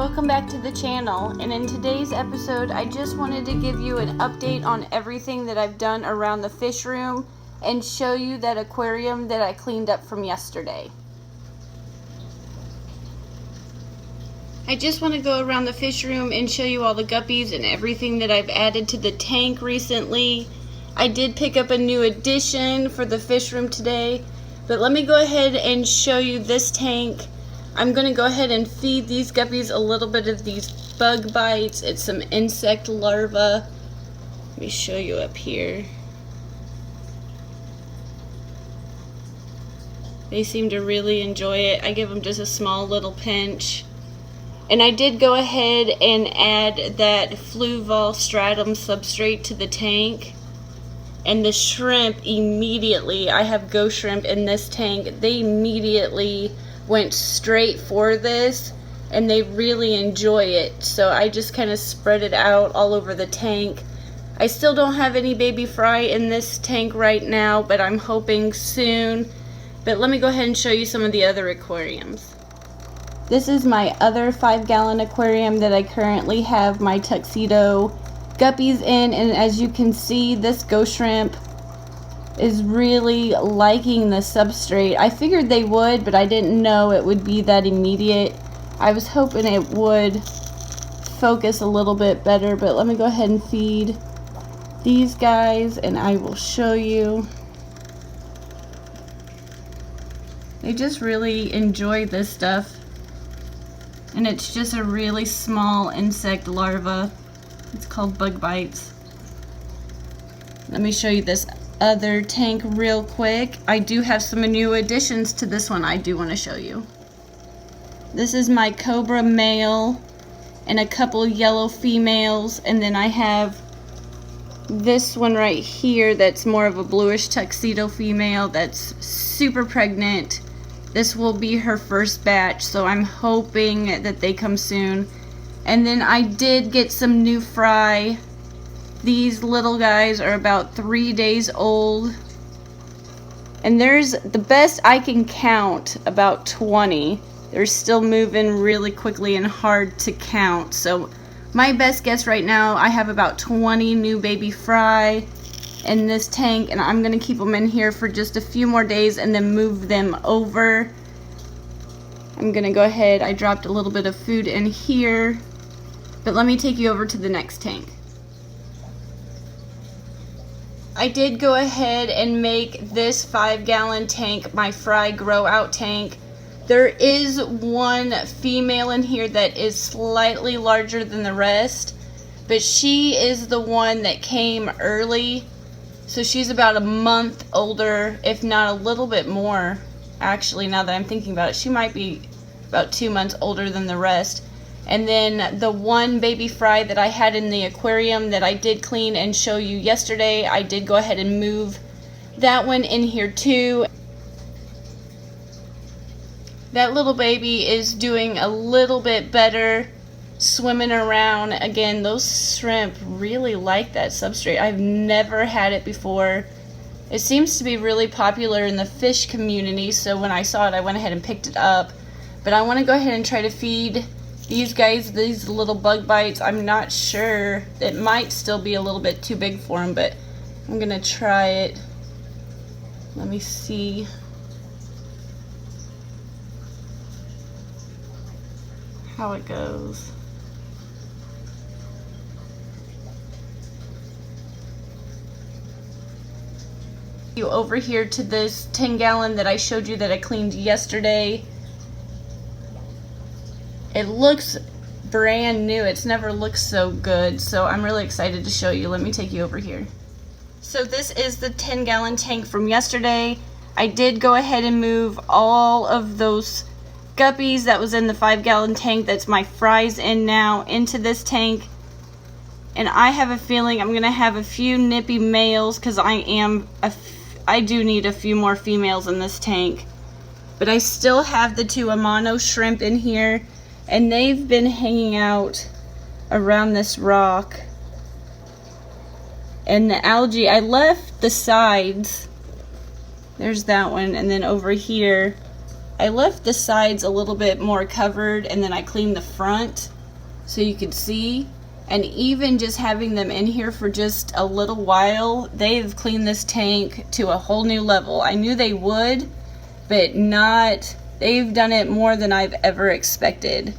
Welcome back to the channel, and in today's episode I just wanted to give you an update on everything that I've done around the fish room and show you that aquarium that I cleaned up from yesterday. I just want to go around the fish room and show you all the guppies and everything that I've added to the tank recently. I did pick up a new addition for the fish room today, but let me go ahead and show you this tank. I'm going to go ahead and feed these guppies a little bit of these bug bites. It's some insect larvae. Let me show you up here. They seem to really enjoy it. I give them just a small little pinch. And I did go ahead and add that fluval stratum substrate to the tank. And the shrimp immediately, I have ghost shrimp in this tank, they immediately went straight for this and they really enjoy it. So I just kind of spread it out all over the tank. I still don't have any baby fry in this tank right now, but I'm hoping soon. But let me go ahead and show you some of the other aquariums. This is my other 5-gallon aquarium that I currently have my tuxedo guppies in, and as you can see, this ghost shrimp is really liking the substrate. I figured they would, but I didn't know it would be that immediate. I was hoping it would focus a little bit better, but let me go ahead and feed these guys and I will show you. They just really enjoy this stuff, and it's just a really small insect larva. It's called bug bites. Let me show you this other tank real quick. I do have some new additions to this one I do want to show you. This is my cobra male and a couple yellow females, and then I have this one right here that's more of a bluish tuxedo female that's super pregnant. This will be her first batch, so I'm hoping that they come soon. And then I did get some new fry. These little guys are about 3 days old, and there's, the best I can count, about 20. They're still moving really quickly and hard to count, so my best guess right now, I have about 20 new baby fry in this tank, and I'm gonna keep them in here for just a few more days and then move them over. I'm gonna go ahead, I dropped a little bit of food in here, but let me take you over to the next tank. I did go ahead and make this 5-gallon tank my fry grow out tank. There is one female in here that is slightly larger than the rest, but she is the one that came early. So she's about a month older, if not a little bit more. Actually, now that I'm thinking about it, she might be about 2 months older than the rest. And then the one baby fry that I had in the aquarium that I did clean and show you yesterday, I did go ahead and move that one in here too. That little baby is doing a little bit better, swimming around. Again, those shrimp really like that substrate. I've never had it before. It seems to be really popular in the fish community, so when I saw it, I went ahead and picked it up. But I want to go ahead and try to feed these guys these little bug bites. I'm not sure. It might still be a little bit too big for them, but I'm gonna try it. Let me see. How it goes. You over here to this 10-gallon that I showed you that I cleaned yesterday. It looks brand new. It's never looked so good, so I'm really excited to show you. Let me take you over here. So this is the 10-gallon tank from yesterday. I did go ahead and move all of those guppies that was in the 5-gallon tank that's my fries in now into this tank. And I have a feeling I'm gonna have a few nippy males because I do need a few more females in this tank. But I still have the 2 Amano shrimp in here, and they've been hanging out around this rock. And the algae, I left the sides. There's that one, and then over here, I left the sides a little bit more covered, and then I cleaned the front. so you could see. And even just having them in here for just a little while, they've cleaned this tank to a whole new level. I knew they would, but they've done it more than I've ever expected.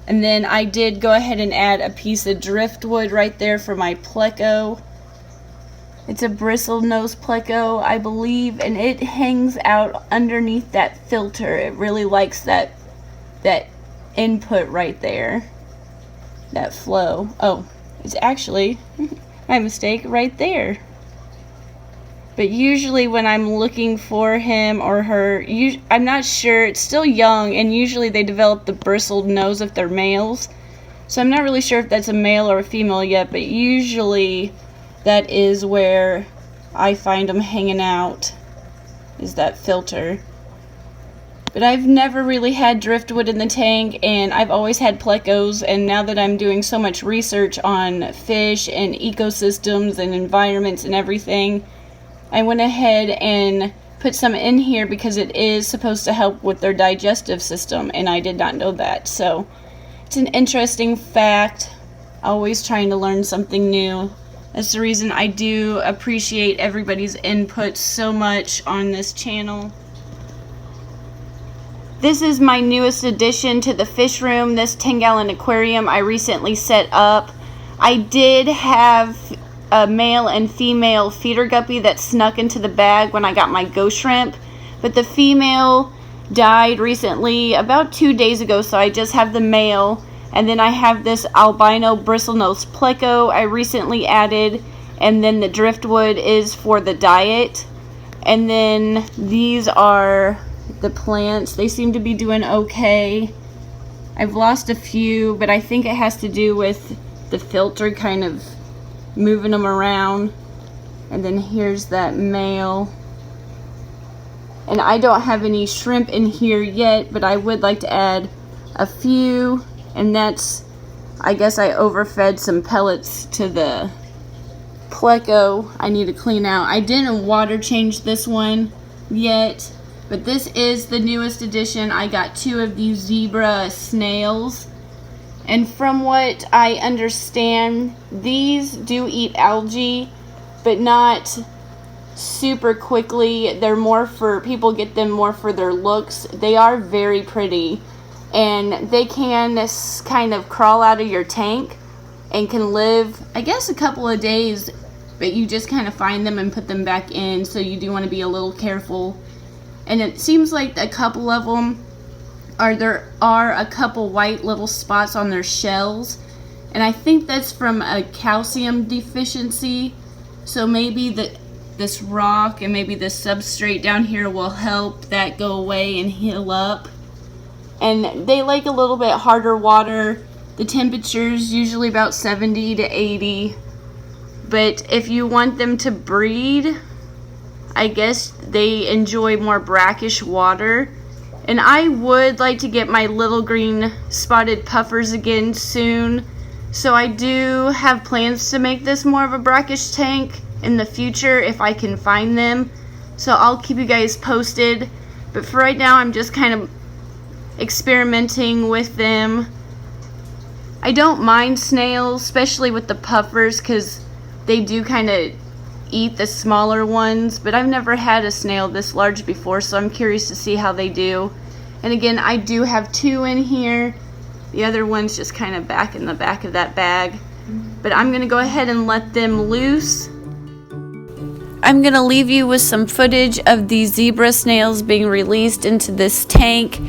And then I did go ahead and add a piece of driftwood right there for my pleco. It's a bristle nose pleco, I believe, and it hangs out underneath that filter. It really likes that input right there, that flow. Oh, it's actually, my mistake, right there. But usually when I'm looking for him or her, I'm not sure, it's still young, and usually they develop the bristled nose if they're males. So I'm not really sure if that's a male or a female yet, but usually that is where I find them hanging out, is that filter. But I've never really had driftwood in the tank, and I've always had plecos, and now that I'm doing so much research on fish and ecosystems and environments and everything, I went ahead and put some in here because it is supposed to help with their digestive system, and I did not know that. So it's an interesting fact, always trying to learn something new. That's the reason I do appreciate everybody's input so much on this channel. This is my newest addition to the fish room, this 10-gallon aquarium I recently set up. I did have a male and female feeder guppy that snuck into the bag when I got my ghost shrimp, but the female died recently, about 2 days ago, so I just have the male. And then I have this albino bristlenose pleco I recently added, and then the driftwood is for the diet. And then these are the plants. They seem to be doing okay. I've lost a few, but I think it has to do with the filter kind of moving them around. And then here's that male. And I don't have any shrimp in here yet, but I would like to add a few. And that's, I guess I overfed some pellets to the pleco I need to clean out. I didn't water change this one yet, but this is the newest addition. I got 2 of these zebra snails, and from what I understand, these do eat algae, but not super quickly. They're more for, people get them more for their looks. They are very pretty, and they can kind of crawl out of your tank and can live, I guess, a couple of days, but you just kind of find them and put them back in, so you do want to be a little careful. And it seems like a couple of them there are a couple white little spots on their shells, and I think that's from a calcium deficiency. So maybe this rock and maybe this substrate down here will help that go away and heal up. And they like a little bit harder water. The temperature's usually about 70 to 80. But if you want them to breed, I guess they enjoy more brackish water. And I would like to get my little green spotted puffers again soon. So I do have plans to make this more of a brackish tank in the future if I can find them. So I'll keep you guys posted. But for right now, I'm just kind of experimenting with them. I don't mind snails, especially with the puffers, because they do kind of eat the smaller ones, but I've never had a snail this large before, so I'm curious to see how they do. And again, I do have 2 in here. The other one's just kind of back in the back of that bag, but I'm gonna go ahead and let them loose. I'm gonna leave you with some footage of these zebra snails being released into this tank.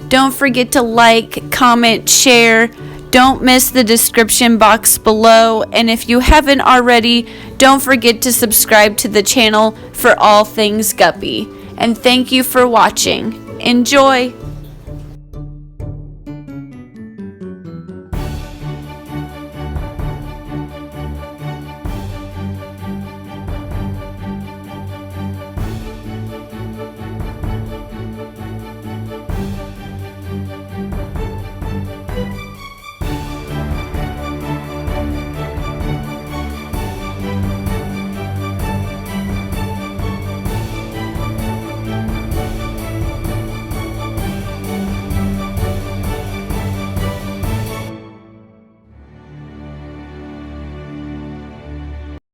Don't forget to like, comment, share. Don't miss the description box below, and if you haven't already, don't forget to subscribe to the channel for all things Guppy. And thank you for watching. Enjoy!